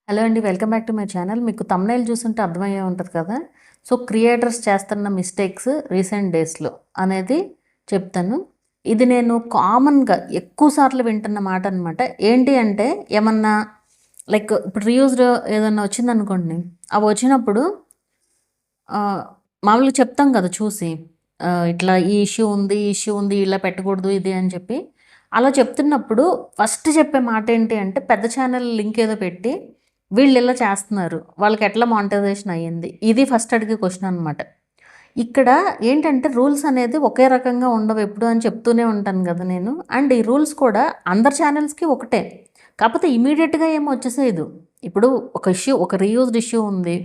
Hello అండి, welcome back to my channel. మీకు thumbnail చూస్తుంటే అర్థమయ్యే ఉంటుంది కదా. సో క్రియేటర్స్ చేస్తున్న మిస్టేక్స్ రీసెంట్ డేస్లో అనేది చెప్తాను. ఇది నేను కామన్గా ఎక్కువ సార్లు వింటున్న మాట అనమాట. ఏంటి అంటే ఏమన్నా లైక్ ఇప్పుడు రీయూజ్డ్ ఏదన్నా వచ్చిందనుకోండి, అవి వచ్చినప్పుడు మామూలుగా చెప్తాం కదా చూసి, ఇట్లా ఈ ఇష్యూ ఉంది, ఈ ఇష్యూ ఉంది, ఇలా పెట్టకూడదు ఇది అని చెప్పి. అలా చెప్తున్నప్పుడు ఫస్ట్ చెప్పే మాట ఏంటి అంటే, పెద్ద ఛానల్ లింక్ ఏదో పెట్టి వీళ్ళు ఇలా చేస్తున్నారు, వాళ్ళకి ఎట్లా మానిటైజేషన్ అయ్యింది, ఇది ఫస్ట్ అడిగే క్వశ్చన్ అనమాట. ఇక్కడ ఏంటంటే రూల్స్ అనేది ఒకే రకంగా ఉండవు ఎప్పుడు అని చెప్తూనే ఉంటాను కదా నేను. అండ్ ఈ రూల్స్ కూడా అందరి ఛానల్స్కి ఒకటే, కాకపోతే ఇమీడియట్గా ఏమో వచ్చేసేది. ఇప్పుడు ఒక ఇష్యూ, ఒక రీయూజ్డ్ ఇష్యూ ఉంది,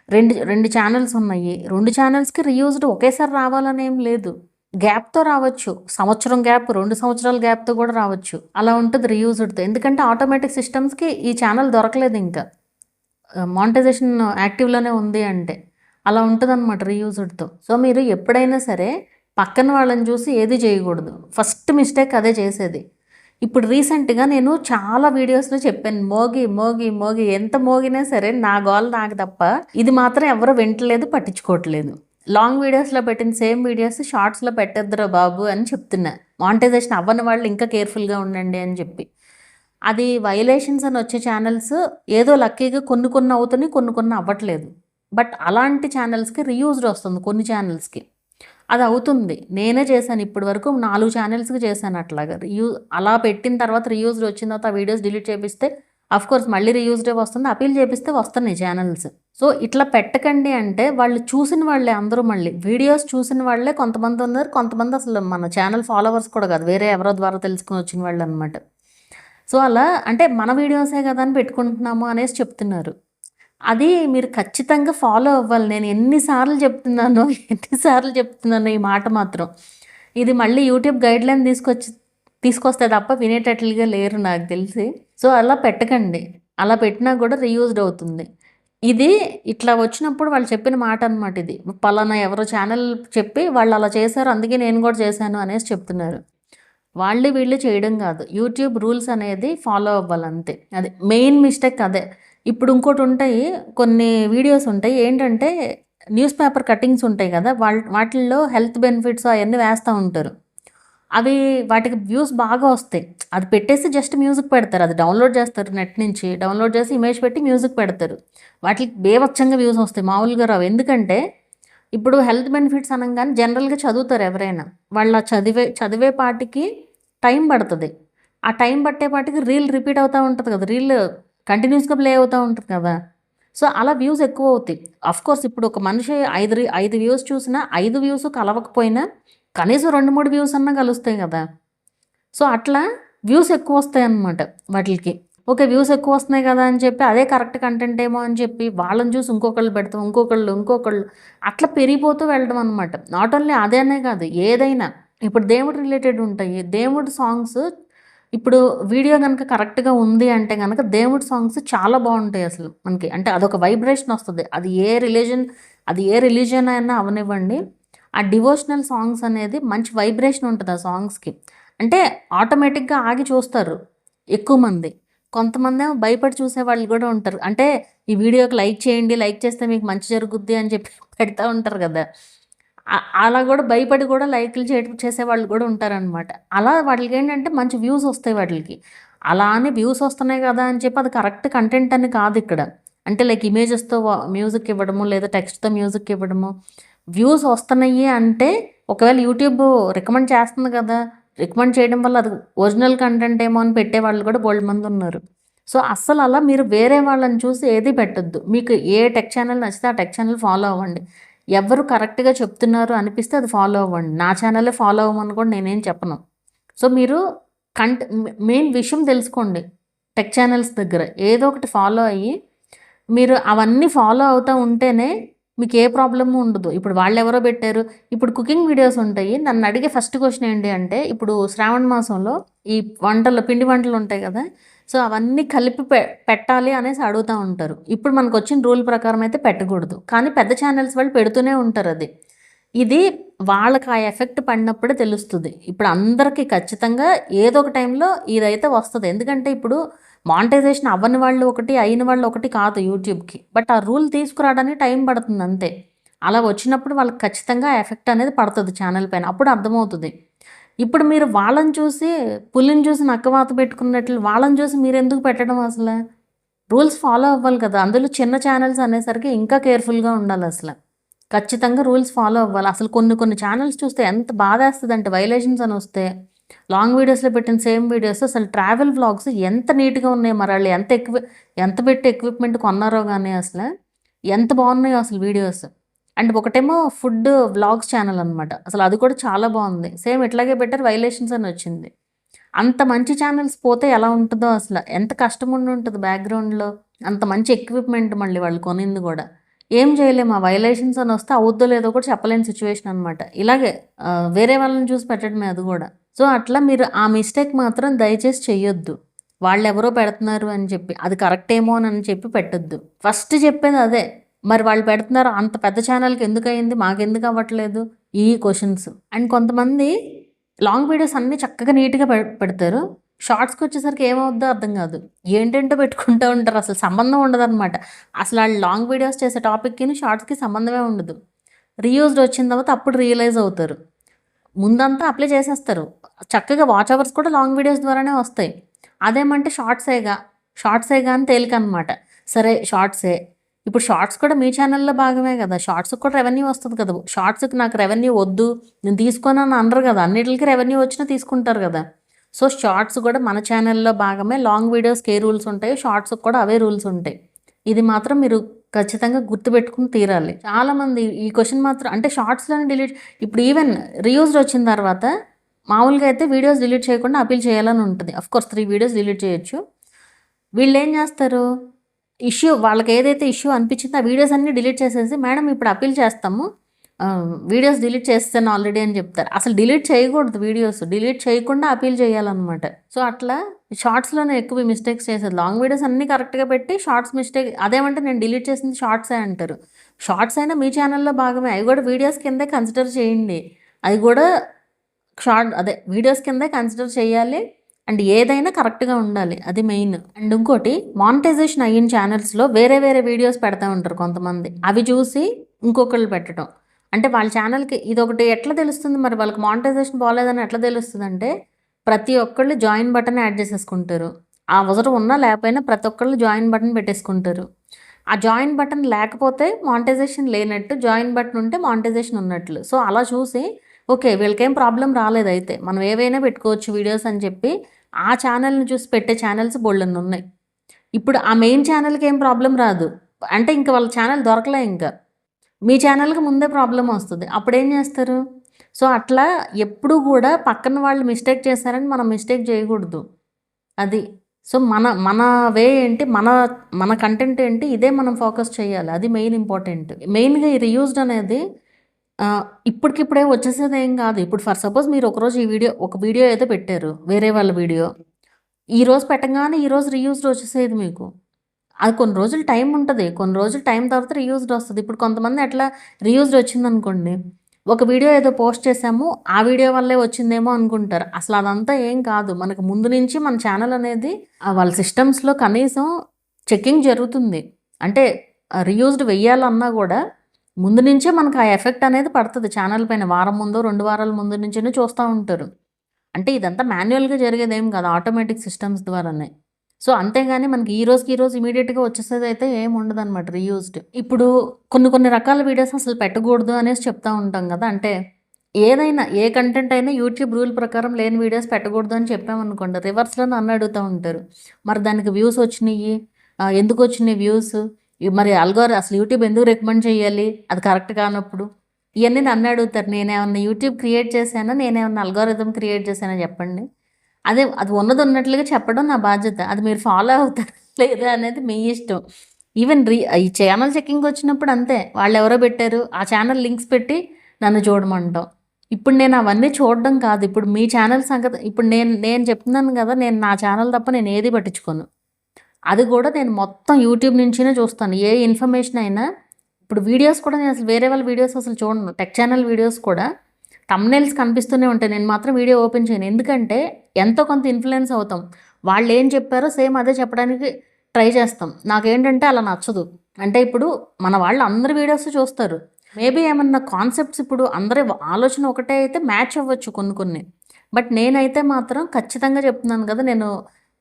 రెండు రెండు ఛానల్స్ ఉన్నాయి, రెండు ఛానల్స్కి రీయూజ్డ్ ఒకేసారి రావాలని ఏం లేదు. గ్యాప్తో రావచ్చు, సంవత్సరం గ్యాప్, 2 సంవత్సరాల గ్యాప్తో కూడా రావచ్చు. అలా ఉంటుంది రీయూజ్డ్తో. ఎందుకంటే ఆటోమేటిక్ సిస్టమ్స్కి ఈ ఛానల్ దొరకలేదు, ఇంకా మానిటైజేషన్ యాక్టివ్లోనే ఉంది అంటే అలా ఉంటుందన్నమాట రీయూజ్డ్తో. సో మీరు ఎప్పుడైనా సరే పక్కన వాళ్ళని చూసి ఏది చేయకూడదు. ఫస్ట్ మిస్టేక్ అదే చేసేది. ఇప్పుడు రీసెంట్గా నేను చాలా వీడియోస్లో చెప్పాను, మోగి మోగి మోగి ఎంత మోగినా సరే నా గోల్ నాకు తప్ప ఇది మాత్రం ఎవరు వింటలేదు, పట్టించుకోవట్లేదు. లాంగ్ వీడియోస్లో పెట్టిన సేమ్ వీడియోస్ షార్ట్స్లో పెట్టద్దురా బాబు అని చెప్తున్నా. మానిటైజేషన్ అవ్వని వాళ్ళు ఇంకా కేర్ఫుల్గా ఉండండి అని చెప్పి. అది వైలేషన్స్ అని వచ్చే ఛానల్స్ ఏదో లక్కీగా కొన్ని కొన్ని అవుతున్నాయి, కొన్ని కొన్ని అవ్వట్లేదు. బట్ అలాంటి ఛానల్స్కి రీయూజ్డ్ వస్తుంది, కొన్ని ఛానల్స్కి అది అవుతుంది. నేనే చేశాను ఇప్పటి వరకు 4 ఛానల్స్కి చేశాను అట్లాగా. అలా పెట్టిన తర్వాత రీయూజ్డ్ వచ్చిన తర్వాత ఆ వీడియోస్ డిలీట్ చేపిస్తే కోర్స్ మళ్ళీ రీయూజ్డే వస్తుంది, అపీల్ చేపిస్తే వస్తున్నాయి ఛానల్స్. సో ఇట్లా పెట్టకండి అంటే వాళ్ళు చూసిన వాళ్ళే, అందరూ మళ్ళీ వీడియోస్ చూసిన వాళ్ళే కొంతమంది ఉన్నారు, కొంతమంది అసలు మన ఛానల్ ఫాలోవర్స్ కూడా కాదు, వేరే ఎవరో ద్వారా తెలుసుకుని వచ్చిన వాళ్ళు అనమాట. సో అలా అంటే మన వీడియోసే కదా అని పెట్టుకుంటున్నాము అనేసి చెప్తున్నారు. అది మీరు ఖచ్చితంగా ఫాలో అవ్వాలి. నేను ఎన్నిసార్లు చెప్తున్నానో ఈ మాట మాత్రం. ఇది మళ్ళీ యూట్యూబ్ గైడ్లైన్ తీసుకొస్తే తప్ప వినేటట్లుగా లేరు నాకు తెలిసి. సో అలా పెట్టకండి, అలా పెట్టినా కూడా రీయూజ్డ్ అవుతుంది. ఇది ఇట్లా వచ్చినప్పుడు వాళ్ళు చెప్పిన మాట అనమాట. ఇది పలానా ఎవరో ఛానల్ చెప్పి వాళ్ళు అలా చేశారు, అందుకే నేను కూడా చేశాను అనేసి చెప్తున్నారు. వాళ్ళు వీళ్ళు చేయడం కాదు, యూట్యూబ్ రూల్స్ అనేది ఫాలో అవ్వాలంతే. అది మెయిన్ మిస్టేక్ అదే. ఇప్పుడు ఇంకోటి ఉంటాయి, కొన్ని వీడియోస్ ఉంటాయి ఏంటంటే న్యూస్ పేపర్ కటింగ్స్ ఉంటాయి కదా, వాటిల్లో హెల్త్ బెనిఫిట్స్ అవన్నీ వేస్తూ ఉంటారు. అవి వాటికి వ్యూస్ బాగా వస్తాయి. అది పెట్టేసి జస్ట్ మ్యూజిక్ పెడతారు, అది డౌన్లోడ్ చేస్తారు, నెట్ నుంచి డౌన్లోడ్ చేసి ఇమేజ్ పెట్టి మ్యూజిక్ పెడతారు. వాటికి బేవచ్చంగా వ్యూస్ వస్తాయి, మామూలుగా రావు. ఎందుకంటే ఇప్పుడు హెల్త్ బెనిఫిట్స్ అనగానే జనరల్గా చదువుతారు ఎవరైనా, వాళ్ళ చదివే పాటికి టైం పడుతుంది. ఆ టైం పట్టేపాటికి రీల్ రిపీట్ అవుతూ ఉంటుంది కదా, రీల్ కంటిన్యూస్గా ప్లే అవుతూ ఉంటుంది కదా. సో అలా వ్యూస్ ఎక్కువ అవుతాయి. కోర్స్ ఇప్పుడు ఒక మనిషి 5 వ్యూస్ చూసినా 5 వ్యూస్ కలవకపోయినా కనీసం 2-3 వ్యూస్ అన్నా కలుస్తాయి కదా. సో అట్లా వ్యూస్ ఎక్కువ వస్తాయి అన్నమాట వాటికి. ఓకే, వ్యూస్ ఎక్కువ వస్తున్నాయి కదా అని చెప్పి అదే కరెక్ట్ కంటెంట్ ఏమో అని చెప్పి వాళ్ళని చూసి ఇంకొకళ్ళు పెడతాం, ఇంకొకళ్ళు అట్లా పెరిగిపోతూ వెళ్ళడం అనమాట. నాట్ ఓన్లీ అదేనే కాదు, ఏదైనా ఇప్పుడు దేవుడు రిలేటెడ్ ఉంటాయి, దేవుడి సాంగ్స్. ఇప్పుడు వీడియో కనుక కరెక్ట్గా ఉంది అంటే కనుక దేవుడి సాంగ్స్ చాలా బాగుంటాయి అసలు మనకి. అంటే అదొక వైబ్రేషన్ వస్తుంది. అది ఏ రిలీజన్ అయినా అవనివ్వండి, ఆ డివోషనల్ సాంగ్స్ అనేది మంచి వైబ్రేషన్ ఉంటుంది ఆ సాంగ్స్కి. అంటే ఆటోమేటిక్గా ఆగి చూస్తారు ఎక్కువ మంది. కొంతమంది ఏమో భయపడి చూసే వాళ్ళు కూడా ఉంటారు. అంటే ఈ వీడియోకి లైక్ చేయండి, లైక్ చేస్తే మీకు మంచి జరుగుద్ది అని చెప్పి పెడతా ఉంటారు కదా. అలా కూడా భయపడి కూడా లైక్లు చేసేవాళ్ళు కూడా ఉంటారనమాట. అలా వాటికి ఏంటంటే మంచి వ్యూస్ వస్తాయి వాటికి. అలా అని వ్యూస్ వస్తున్నాయి కదా అని చెప్పి అది కరెక్ట్ కంటెంట్ అని కాదు ఇక్కడ. అంటే లైక్ ఇమేజెస్తో మ్యూజిక్ ఇవ్వడము, లేదా టెక్స్ట్తో మ్యూజిక్ ఇవ్వడము. వ్యూస్ వస్తున్నాయి అంటే ఒకవేళ యూట్యూబ్ రికమెండ్ చేస్తుంది కదా, రికమెండ్ చేయడం వల్ల అది ఒరిజినల్ కంటెంట్ ఏమో అని పెట్టే వాళ్ళు కూడా బోల్డ్ మంది ఉన్నారు. సో అస్సలు అలా మీరు వేరే వాళ్ళని చూసి ఏది పెట్టొద్దు. మీకు ఏ టెక్ ఛానల్ నచ్చితే ఆ టెక్ ఛానల్ ఫాలో అవ్వండి. ఎవరు కరెక్ట్గా చెప్తున్నారు అనిపిస్తే అది ఫాలో అవ్వండి. నా ఛానలే ఫాలో అవ్వమని కూడా నేనేం చెప్పను. సో మీరు మెయిన్ విషయం తెలుసుకోండి. టెక్ ఛానల్స్ దగ్గర ఏదో ఒకటి ఫాలో అయ్యి మీరు అవన్నీ ఫాలో అవుతూ ఉంటేనే మీకు ఏ ప్రాబ్లము ఉండదు. ఇప్పుడు వాళ్ళు ఎవరో పెట్టారు, ఇప్పుడు కుకింగ్ వీడియోస్ ఉంటాయి. నన్ను అడిగే ఫస్ట్ క్వశ్చన్ ఏంటి అంటే, ఇప్పుడు శ్రావణ మాసంలో ఈ పిండి వంటలు ఉంటాయి కదా, సో అవన్నీ కలిపి పెట్టాలి అనేసి అడుగుతూ ఉంటారు. ఇప్పుడు మనకు వచ్చిన రూల్ ప్రకారం అయితే పెట్టకూడదు, కానీ పెద్ద ఛానల్స్ వాళ్ళు పెడుతూనే ఉంటారు. ఇది వాళ్ళకి ఆ ఎఫెక్ట్ పడినప్పుడే తెలుస్తుంది. ఇప్పుడు అందరికీ ఖచ్చితంగా ఏదో ఒక టైంలో ఇదైతే వస్తుంది. ఎందుకంటే ఇప్పుడు మానిటైజేషన్ అవ్వని వాళ్ళు ఒకటి, అయిన వాళ్ళు ఒకటి కాదు యూట్యూబ్కి. బట్ ఆ రూల్ తీసుకురావడానికి టైం పడుతుంది అంతే. అలా వచ్చినప్పుడు వాళ్ళకి ఖచ్చితంగా ఎఫెక్ట్ అనేది పడుతుంది ఛానల్ పైన. అప్పుడు అర్థమవుతుంది. ఇప్పుడు మీరు వాళ్ళని చూసి పులిని చూసి నక్కవాత పెట్టుకున్నట్లు వాళ్ళని చూసి మీరెందుకు పెట్టడం అసలు? రూల్స్ ఫాలో అవ్వాలి కదా! అందులో చిన్న ఛానల్స్ అనేసరికి ఇంకా కేర్‌ఫుల్‌గా ఉండాలి అసల. ఖచ్చితంగా రూల్స్ ఫాలో అవ్వాలి. అసలు కొన్ని ఛానల్స్ చూస్తే ఎంత బాధేస్తదంటే వైలేషన్స్ అని వస్తే, లాంగ్ వీడియోస్‌లో పెట్టిన సేమ్ వీడియోస్ అసలు ట్రావెల్ వ్లాగ్స్ ఎంత నీట్‌గా ఉన్నాయి. మరి ఆళ్ళు ఎంత పెట్టి ఎక్విప్‌మెంట్ కొన్నారో గానీ అసల. ఎంత బాగున్నాయో అసలు వీడియోస్. అండ్ ఒకటేమో ఫుడ్ వ్లాగ్స్ ఛానల్ అనమాట. అసలు అది కూడా చాలా బాగుంది. సేమ్ ఇట్లాగే పెట్టారు వైలేషన్స్ అని వచ్చింది. అంత మంచి ఛానల్స్ పోతే ఎలా ఉంటుందో అసల. ఎంత కష్టం ఉండి ఉంటుంది బ్యాక్‌గ్రౌండ్‌లో. అంత మంచి ఎక్విప్‌మెంట్ మళ్ళీ వాళ్ళు కొనింది గూడా. ఏం చేయలేము. ఆ వైలేషన్స్ అని వస్తే అవుద్దో లేదో కూడా చెప్పలేని సిచ్యువేషన్ అనమాట. ఇలాగే వేరే వాళ్ళని చూసి పెట్టడమే అది గూడా. సో, అట్లా మీరు ఆ మిస్టేక్ మాత్రం దయచేసి చెయ్యొద్దు. వాళ్ళెవరో పెడుతున్నారు అని చెప్పి. అది కరెక్టేమో అని చెప్పి పెట్టొద్దు. ఫస్ట్ చెప్పేది అదే. మరి వాళ్ళు పెడుతున్నారు అంత పెద్ద ఛానల్‌కి ఎందుకయింది? మాకెందుకు అవ్వట్లేదు? ఈ క్వెషన్స్. అండ్ కొంతమంది లాంగ్ వీడియోస్ అన్నీ చక్కగా నీట్‌గా పెడతారు. షార్ట్స్‌కొచ్చేసరికి ఏమవుద్దో అర్థం కాదు. ఏంటేంటో పెట్టుకుంటూ ఉంటారు. అసలు సంబంధం ఉండదనమాట. అసలు ఆళ్ళు లాంగ్ వీడియోస్ చేసే టాపిక్‌కిని, షార్ట్స్‌కి సంబంధమే ఉండదు. రీయూజ్డ్ వచ్చిన తర్వాత అప్పుడు రియలైజ్ అవుతారు. ముందంతా అప్లై చేసేస్తారు. చక్కగా వాచ్ అవర్స్ కూడా లాంగ్ వీడియోస్ ద్వారానే వస్తాయి. అదేమంటే షార్ట్సేగా అని తేలికనమాట. సరే షార్ట్సే. ఇప్పుడు షార్ట్స్ కూడా మీ ఛానల్‌లో భాగమే కదా! షార్ట్స్‌కి కూడా రెవెన్యూ వస్తది కదా! షార్ట్స్‌కి నాకు రెవెన్యూ వద్దు, నేను తీసుకోనని అనరు కదా! అన్నిట్లికి రెవెన్యూ వచ్చినా తీసుకుంటారు కదా! సో, షార్ట్స్ కూడా మన ఛానల్‌లో భాగమే. లాంగ్ వీడియోస్‌కి ఏ రూల్స్ ఉంటాయో షార్ట్స్‌కి కూడా అవే రూల్స్ ఉంటాయి. ఇది మాత్రం మీరు ఖచ్చితంగా గుర్తుపెట్టుకొని తీరాలి. చాలామంది ఈ క్వెషన్ మాత్రం అంటే షార్ట్స్‌లోనే ఇప్పుడు ఈవెన్ రీయూజ్డ్ వచ్చిన తర్వాత మామూలుగా అయితే వీడియోస్ డిలీట్ చేయకుండా అప్పీల్ చేయాలని ఉంటుంది. ఆఫ్‌కోర్స్ 3 వీడియోస్ డిలీట్ చేయొచ్చు. వీళ్ళేం చేస్తారు? వాళ్ళకి ఏదైతే ఇష్యూ అనిపించిందో ఆ వీడియోస్ అన్నీ డిలీట్ చేసేసి, మేడం ఇప్పుడు అప్పీల్ చేస్తాము. వీడియోస్ డిలీట్ చేసేసాను ఆల్రెడీ అని చెప్తారు. అసలు డిలీట్ చేయకూడదు వీడియోస్. డిలీట్ చేయకుండా అప్పీల్ చేయాలన్నమాట. సో, అట్లా షార్ట్స్‌లోనే ఎక్కువ మిస్టేక్స్ చేసేది. లాంగ్ వీడియోస్ అన్నీ కరెక్ట్‌గా పెట్టి షార్ట్స్ మిస్టేక్ అదేమంటే నేను డిలీట్ చేసింది షార్ట్సే అంటారు. షార్ట్స్ అయినా మీ ఛానల్‌లో భాగమే. అవి కూడా వీడియోస్ కిందే కన్సిడర్ చేయండి. అది కూడా వీడియోస్ కిందే కన్సిడర్ చేయాలి. అండ్ ఏదైనా కరెక్ట్‌గా ఉండాలి. అది మెయిన్. అండ్ ఇంకోటి మానిటైజేషన్ అయిన ఛానల్స్‌లో వేరే వీడియోస్ పెడతా ఉంటారు కొంతమంది. అవి చూసి ఇంకొకళ్ళు పెట్టడం. అంటే వాళ్ళ ఛానల్‌కి ఇదొకటి ఎట్లా తెలుస్తుంది మరి వాళ్ళకి మానిటైజేషన్ బాలేదని ఎట్లా తెలుస్తదంటే, ప్రతి ఒక్కళ్ళు జాయిన్ బటన్ యాడ్ చేసేసుకుంటారు. ఆ అవసరం ఉన్నా లేకపోయినా ప్రతి ఒక్కళ్ళు జాయిన్ బటన్ పెట్టేసుకుంటారు. ఆ జాయిన్ బటన్ లేకపోతే మానిటైజేషన్ లేనట్టు, జాయిన్ బటన్ ఉంటే మానిటైజేషన్ ఉన్నట్లు. సో, అలా చూసి ఓకే. వీళ్ళకేం ప్రాబ్లమ్ రాలేదయితే. మనం ఏవైనా పెట్టుకోవచ్చు వీడియోస్ అని చెప్పి ఆ ఛానల్‌ని చూసి పెట్టే ఛానల్స్ బోలెడన్నున్నాయి. ఇప్పుడు ఆ మెయిన్ ఛానల్‌కి ఏం ప్రాబ్లమ్ రాదు. అంటే ఇంక వాళ్ళ ఛానల్ దొరకలే ఇంక. మీ ఛానల్‌కి ముందే ప్రాబ్లమ్ వస్తది. అప్పుడేం చేస్తారు? సో, అట్లా ఎప్పుడూ గూడా పక్కన వాళ్ళు మిస్టేక్ చేశారని మనం మిస్టేక్ చేయకూడదు. అది. సో, మన మన వే ఏంటి? మన కంటెంట్ ఏంటి? ఇదే మనం ఫోకస్ చేయాలి. అది మెయిన్ ఇంపార్టెంట్. మెయిన్‌గా ఈ రీయూజ్డ్ అనేది ఇప్పటికిప్పుడే వచ్చేసేదేం కాదు. ఇప్పుడు ఫర్ సపోజ్ మీరు ఒకరోజు ఒక వీడియో ఏదో పెట్టారు. వేరే వాళ్ళ వీడియో. ఈరోజు పెట్టంగానే ఈరోజు రీయూజ్డ్ వచ్చేసేది మీకు. అది కొన్ని రోజులు టైం ఉంటది. కొన్ని రోజులు టైం తర్వాత రీయూజ్డ్ వస్తది. ఇప్పుడు కొంతమంది ఎట్లా రీయూజ్డ్ వచ్చిందనుకోండి. ఒక వీడియో ఏదో పోస్ట్ చేసాము. ఆ వీడియో వల్లే వచ్చిందేమో అనుకుంటారు. అసలు అదంతా ఏం కాదు. మనకు ముందు నుంచి మన ఛానల్ అనేది వాళ్ళ సిస్టమ్స్‌లో కనీసం చెకింగ్ జరుగుతుంది. అంటే రీయూజ్డ్ వెయ్యాలన్నా గూడా ముందు నుంచే మనకు ఆ ఎఫెక్ట్ అనేది పడతది ఛానల్ పైన. వారం ముందో, 2 వారాల ముందు నుంచినే చూస్తా ఉంటారు. అంటే ఇదంతా మాన్యువల్‌గా జరిగేదేం కాదు. ఆటోమేటిక్ సిస్టమ్స్ ద్వారానే. సో, అంతేగాని మనకి ఈ రోజుకి ఈ రోజు ఇమ్మీడియేట్‌గా వచ్చేసేదైతే ఏమి ఉండదనమాట రీయూజ్డ్. ఇప్పుడు కొన్ని రకాల వీడియోస్ అసలు పెట్టకూడదు అనేసి చెప్తా ఉంటాం కదా! అంటే ఏదైనా ఏ కంటెంట్ అయినా యూట్యూబ్ రూల్ ప్రకారం లేని వీడియోస్ పెట్టకూడదు అని చెప్పామనుకోండి. రివర్స్‌లో నన్ను అడుగుతా ఉంటారు. మరి దానికి వ్యూస్ వచ్చినియి. ఎందుకొచ్చినాయి వ్యూస్? మరి అసలు యూట్యూబ్ ఎందుకు రికమెండ్ చేయాలి? అది కరెక్ట్ కానప్పుడు? ఇయన్నీ నన్ను అడుగుతారు. నేనేమన్నా యూట్యూబ్ క్రియేట్ చేశానా? నేనేమన్నా అల్గోరిథం క్రియేట్ చేశానా చెప్పండి? అది ఉన్నది ఉన్నట్లుగా చెప్పడం నా బాధ్యత. అది మీరు ఫాలో అవుతారా లేదా అనేది మీ ఇష్టం. ఈవెన్ ఈ ఛానల్ చెకింగ్ వచ్చినప్పుడు అంతే. వాళ్ళెవరో పెట్టారు. ఆ ఛానల్ లింక్స్ పెట్టి నన్ను చూడమంటాం. ఇప్పుడు నేను అవన్నీ చూడడం కాదు. ఇప్పుడు మీ ఛానల్ సంగతి ఇప్పుడు నేను చెప్తున్నాను కదా! నేను నా ఛానల్ తప్ప నేను ఏది పట్టించుకోను. అది కూడా నేను మొత్తం యూట్యూబ్ నుంచినే చూస్తాను. ఏ ఇన్ఫర్మేషన్ అయినా ఇప్పుడు వీడియోస్ కూడా నేను అసలు వేరే వాళ్ళ వీడియోస్ అసలు చూడను. టెక్ ఛానల్ వీడియోస్ కూడా థంబ్‌నెయిల్స్ కనిపిస్తూనే ఉంటాయి. నేను మాత్రం వీడియో ఓపెన్ చేయను. ఎందుకంటే ఎంతో కొంత ఇన్‌ఫ్లుయెన్స్ అవుతాం. వాళ్ళు ఏం చెప్పారో సేమ్ అదే చెప్పడానికి ట్రై చేస్తాం. నాకేంటంటే అలా నచ్చదు. అంటే ఇప్పుడు మన వాళ్ళు అందరి వీడియోస్ చూస్తారు. మేబీ ఏమన్నా కాన్సెప్ట్స్ ఇప్పుడు అందరి ఆలోచన ఒకటే అయితే మ్యాచ్ అవ్వచ్చు కొన్ని. బట్ నేనైతే మాత్రం ఖచ్చితంగా చెప్తున్నాను కదా! నేను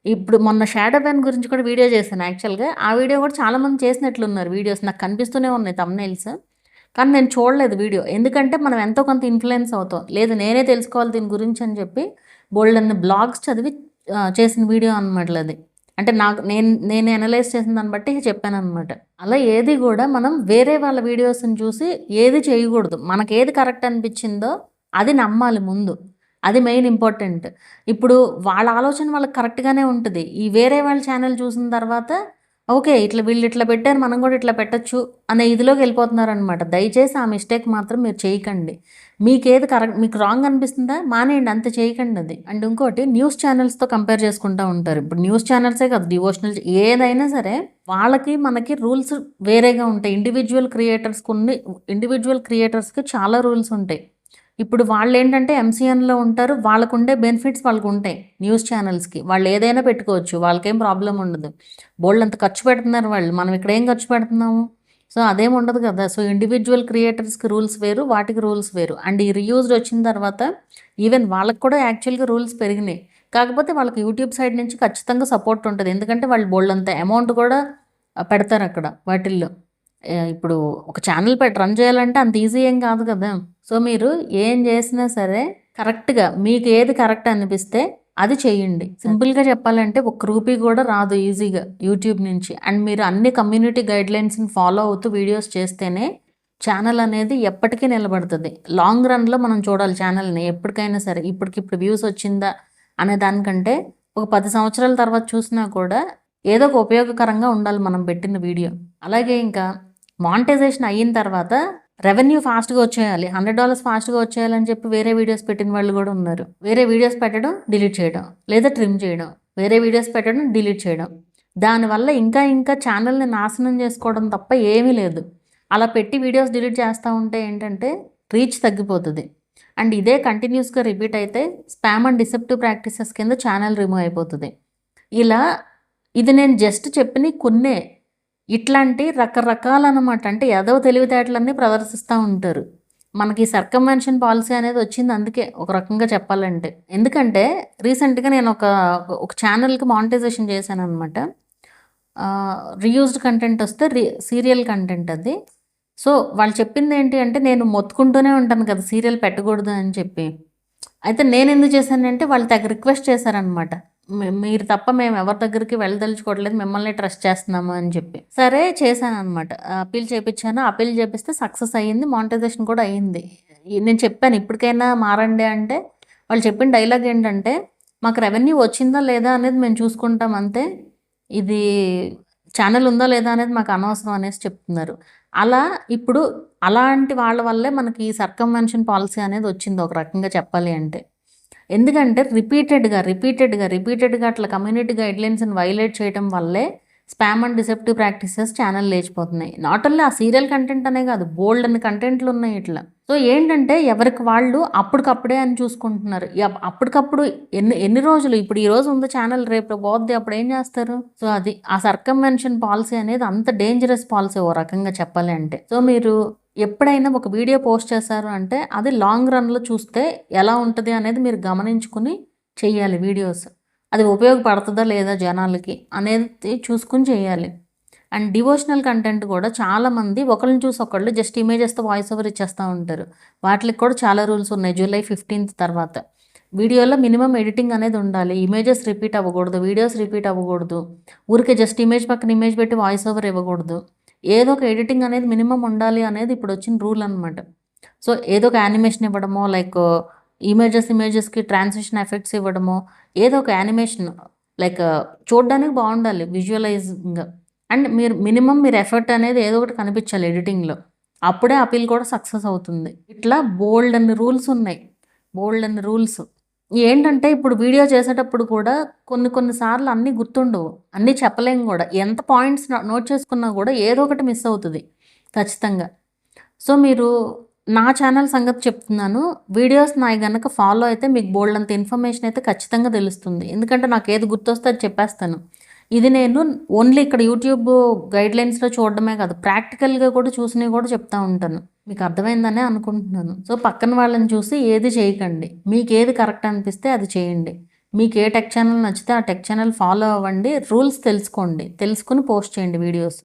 ఇప్పుడు మొన్న షాడో బ్యాన్ గురించి కూడా వీడియో చేశాను యాక్చువల్‌గా. ఆ వీడియో కూడా చాలామంది చేసినట్లున్నారు వీడియోస్. నాకు కనిపిస్తూనే ఉన్నాయి థంబ్‌నెయిల్స్. కానీ నేను చూడలేదు వీడియో. ఎందుకంటే మనం ఎంతో కొంత ఇన్‌ఫ్లుయెన్స్ అవుతాం. లేదు నేనే తెలుసుకోవాలి దీని గురించి అని చెప్పి బోలెడన్ని బ్లాగ్స్ చదివి చేసిన వీడియో అనమాట అది. అంటే నాకు నేను అనలైజ్ చేసిన దాన్ని బట్టి చెప్పాననమాట. అలా ఏది కూడా మనం వేరే వాళ్ళ వీడియోస్‌ని చూసి ఏది చేయకూడదు. మనకేది కరెక్ట్ అనిపించిందో అది నమ్మాలి ముందు. అది మెయిన్ ఇంపార్టెంట్. ఇప్పుడు వాళ్ళ ఆలోచన వాళ్ళకి కరెక్ట్‌గానే ఉంటది. ఈ వేరే వాళ్ళ ఛానెల్ చూసిన తర్వాత ఓకే. వీళ్ళు ఇట్లా పెట్టారు మనం కూడా ఇట్లా పెట్టొచ్చు అనే ఇదిలోకి వెళ్ళిపోతున్నారనమాట. దయచేసి ఆ మిస్టేక్ మాత్రం మీరు చేయకండి. మీకేది కరెక్ట్ మీకు రాంగ్ అనిపిస్తుందా మానేయండి, అంతే చేయకండి అది. అండ్ ఇంకోటి న్యూస్ ఛానల్స్‌తో కంపేర్ చేసుకుంటా ఉంటారు. ఇప్పుడు న్యూస్ ఛానల్సే కాదు డివోషనల్ ఏదైనా సరే వాళ్ళకి మనకి రూల్స్ వేరేగా ఉంటాయి. ఇండివిడ్యువల్ క్రియేటర్స్‌కి చాలా రూల్స్ ఉంటాయి. ఇప్పుడు వాళ్ళేంటంటే ఎంసీఎన్‌లో ఉంటారు. వాళ్ళకుండే బెనిఫిట్స్ వాళ్ళకుంటాయి న్యూస్ ఛానల్స్‌కి. వాళ్ళు ఏదైనా పెట్టుకోవచ్చు. వాళ్ళకేం ప్రాబ్లమ్ ఉండదు. బోలెడంత ఖర్చు పెడుతున్నారు వాళ్ళు. మనం ఇక్కడ ఏం ఖర్చు పెడుతున్నాము? సో, అదేం ఉండదు కదా! సో, ఇండివిడ్యువల్ క్రియేటర్స్‌కి రూల్స్ వేరు. వాటికి రూల్స్ వేరు. అండ్ ఈ రీయూజ్డ్ వచ్చిన తర్వాత ఈవెన్ వాళ్ళకి కూడా యాక్చువల్‌గా రూల్స్ పెరిగినాయి. కాకపోతే వాళ్ళకి యూట్యూబ్ సైడ్ నుంచి ఖచ్చితంగా సపోర్ట్ ఉంటది. ఎందుకంటే వాళ్ళు బోలెడంత అమౌంట్ కూడా పెడతారక్కడ వాటిల్లో. ఇప్పుడు ఒక ఛానల్ రన్ చేయాలంటే అంత ఈజీ ఏం కాదు కదా! సో, మీరు ఏం చేసినా సరే కరెక్ట్‌గా మీకు ఏది కరెక్ట్ అనిపిస్తే అది చేయండి. సింపుల్‌గా చెప్పాలంటే ఒక్క రూపీ కూడా రాదు ఈజీగా యూట్యూబ్ నుంచి. అండ్ మీరు అన్ని కమ్యూనిటీ గైడ్‌లైన్స్‌ని ఫాలో అవుతూ వీడియోస్ చేస్తేనే ఛానల్ అనేది ఎప్పటికీ నిలబడుతది. లాంగ్ రన్‌లో మనం చూడాలి ఛానల్‌ని ఎప్పటికైనా సరే. ఇప్పటికిప్పుడు వ్యూస్ వచ్చిందా అనే దానికంటే ఒక 10 సంవత్సరాల తర్వాత చూసినా కూడా ఏదో ఒక ఉపయోగకరంగా ఉండాలి మనం పెట్టిన వీడియో. అలాగే ఇంకా మానిటైజేషన్ అయిన తర్వాత రెవెన్యూ ఫాస్ట్‌గా వచ్చేయాలి. $100 ఫాస్ట్‌గా వచ్చేయాలని చెప్పి వేరే వీడియోస్ పెట్టిన వాళ్ళు కూడా ఉన్నారు. వేరే వీడియోస్ పెట్టడం, డిలీట్ చేయడం. లేదా ట్రిమ్ చేయడం. వేరే వీడియోస్ పెట్టడం, డిలీట్ చేయడం. దానివల్ల ఇంకా ఛానల్‌ని నాశనం చేసుకోవడం తప్ప ఏమీ లేదు. అలా పెట్టి వీడియోస్ డిలీట్ చేస్తా ఉంటే ఏంటంటే రీచ్ తగ్గిపోతది. అండ్ ఇదే కంటిన్యూస్‌గా రిపీట్ అయితే స్పామ్ అండ్ డిసెప్టివ్ ప్రాక్టీసెస్ కింద ఛానల్ రిమూవ్ అయిపోతది. ఇలా ఇది నేను జస్ట్ చెప్పినయి కొన్నే. ఇట్లాంటి రకరకాలనమాట. అంటే ఎదవ తెలివితేటలన్నీ ప్రదర్శిస్తూ ఉంటారు. మనకి సర్కమ్వెన్షన్ పాలిసీ అనేది వచ్చింది అందుకే ఒక రకంగా చెప్పాలంటే. ఎందుకంటే రీసెంట్‌గా నేను ఒక ఛానల్‌కి మానిటైజేషన్ చేశాననమాట. రీయూజ్డ్ కంటెంట్ వస్తే సీరియల్ కంటెంట్ అది. సో, వాళ్ళు చెప్పిందేంటి అంటే నేను మొత్తుకుంటూనే ఉంటాను కదా! సీరియల్ పెట్టకూడదు అని చెప్పి. అయితే నేనెందుకు చేశానంటే వాళ్ళు తెగ రిక్వెస్ట్ చేశారనమాట. మీరు తప్ప మేము ఎవరి దగ్గరికి వెళ్ళదలుచుకోవట్లేదు. మిమ్మల్నే ట్రస్ట్ చేస్తున్నాము అని చెప్పి. సరే చేశాననమాట. అప్పీల్ చేపిచ్చాను. అప్పీల్ చేపిస్తే సక్సెస్ అయ్యింది. మానిటైజేషన్ కూడా అయింది. నేను చెప్పాను ఇప్పటికైనా మారండి అంటే వాళ్ళు చెప్పిన డైలాగ్ ఏంటంటే మాకు రెవెన్యూ వచ్చిందా లేదా అనేది మేము చూసుకుంటాం అంతే. ఇది ఛానల్ ఉందా లేదా అనేది మాకు అనవసరం అనేసి చెప్తున్నారు. అలా ఇప్పుడు అలాంటి వాళ్ళ వల్లే మనకి ఈ సర్కమ్వెన్షన్ పాలిసీ అనేది వచ్చింది ఒక రకంగా చెప్పాలి అంటే. ఎందుకంటే రిపీటెడ్‌గా అట్లా కమ్యూనిటీ గైడ్‌లైన్స్‌ని వైలేట్ చేయడం వల్లే spam and deceptive practices channel లేచిపోతున్నాయి. నాట్ ఓన్లీ ఆ సీరియల్ కంటెంట్ అనే కాదు బోలెడన్ని కంటెంట్లు ఉన్నాయి ఇట్లా. సో, ఏంటంటే ఎవరికి వాళ్ళు అప్పటికప్పుడే అని చూసుకుంటున్నారు. అప్పటికప్పుడు ఎన్ని రోజులు ఇప్పుడు ఈరోజు ఉంది ఛానల్ రేపు పోద్ది అప్పుడు ఏం చేస్తారు? సో, అది ఆ సర్కమ్వెన్షన్ పాలిసీ అనేది అంత డేంజరస్ పాలిసీ ఓ రకంగా చెప్పాలి అంటే. సో, మీరు ఎప్పుడైనా ఒక వీడియో పోస్ట్ చేశారు అంటే అది లాంగ్ రన్‌లో చూస్తే ఎలా ఉంటది అనేది మీరు గమనించుకుని చెయ్యాలి వీడియోస్. అది ఉపయోగపడుతుందా లేదా జనాలకి అనేది చూసుకొని చేయాలి. అండ్ డివోషనల్ కంటెంట్ కూడా చాలామంది ఒకళ్ళని చూసి ఒకళ్ళు జస్ట్ ఇమేజెస్‌తో వాయిస్ ఓవర్ ఇచ్చేస్తూ ఉంటారు. వాటికి కూడా చాలా రూల్స్ ఉన్నాయి. జూలై 15th తర్వాత. వీడియోలో మినిమమ్ ఎడిటింగ్ అనేది ఉండాలి. ఇమేజెస్ రిపీట్ అవ్వకూడదు. వీడియోస్ రిపీట్ అవ్వకూడదు. ఊరికే జస్ట్ ఇమేజ్ పక్కన ఇమేజ్ పెట్టి వాయిస్ ఓవర్ ఇవ్వకూడదు. ఏదో ఒక ఎడిటింగ్ అనేది మినిమమ్ ఉండాలి అనేది ఇప్పుడు వచ్చిన రూల్ అనమాట. సో, ఏదో ఒక యానిమేషన్ ఇవ్వడమో లైక్ ఇమేజెస్‌కి ట్రాన్సిషన్ ఎఫెక్ట్స్ ఇవ్వడమో ఏదో ఒక యానిమేషన్ లైక్ చూడడానికి బాగుండాలి విజువలైజింగ్‌గా. అండ్ మీరు ఎఫర్ట్ అనేది ఏదో ఒకటి కనిపించాలి ఎడిటింగ్‌లో. అప్పుడే అప్పీల్ కూడా సక్సెస్ అవుతుంది. ఇట్లా బోలెడన్ని రూల్స్. ఏంటంటే ఇప్పుడు వీడియో చేసేటప్పుడు కూడా కొన్ని సార్లు అన్నీ గుర్తుండవు. అన్నీ చెప్పలేము కూడా. ఎంత పాయింట్స్ నోట్ చేసుకున్నా కూడా ఏదో ఒకటి మిస్ అవుతది ఖచ్చితంగా. సో, మీరు నా ఛానల్ సంగతి చెప్తున్నాను. వీడియోస్ నాయి గనక ఫాలో అయితే మీకు బోలెడంత ఇన్ఫర్మేషన్ అయితే ఖచ్చితంగా తెలుస్తుంది. ఎందుకంటే నాకు ఏది గుర్తొస్తే అది చెప్పేస్తాను. ఇది నేను ఓన్లీ ఇక్కడ యూట్యూబ్ గైడ్‌లైన్స్‌లో చూడడమే కాదు, ప్రాక్టికల్‌గా కూడా చూసినవి కూడా చెప్తా ఉంటాను. మీకు అర్థమైందనే అనుకుంటున్నాను. సో, పక్కన వాళ్ళని చూసి ఏది చేయకండి. మీకేది కరెక్ట్ అనిపిస్తే అది చేయండి. మీకు ఏ టెక్ ఛానల్ నచ్చితే ఆ టెక్ ఛానల్ ఫాలో అవ్వండి. రూల్స్ తెలుసుకోండి. తెలుసుకొని పోస్ట్ చేయండి వీడియోస్.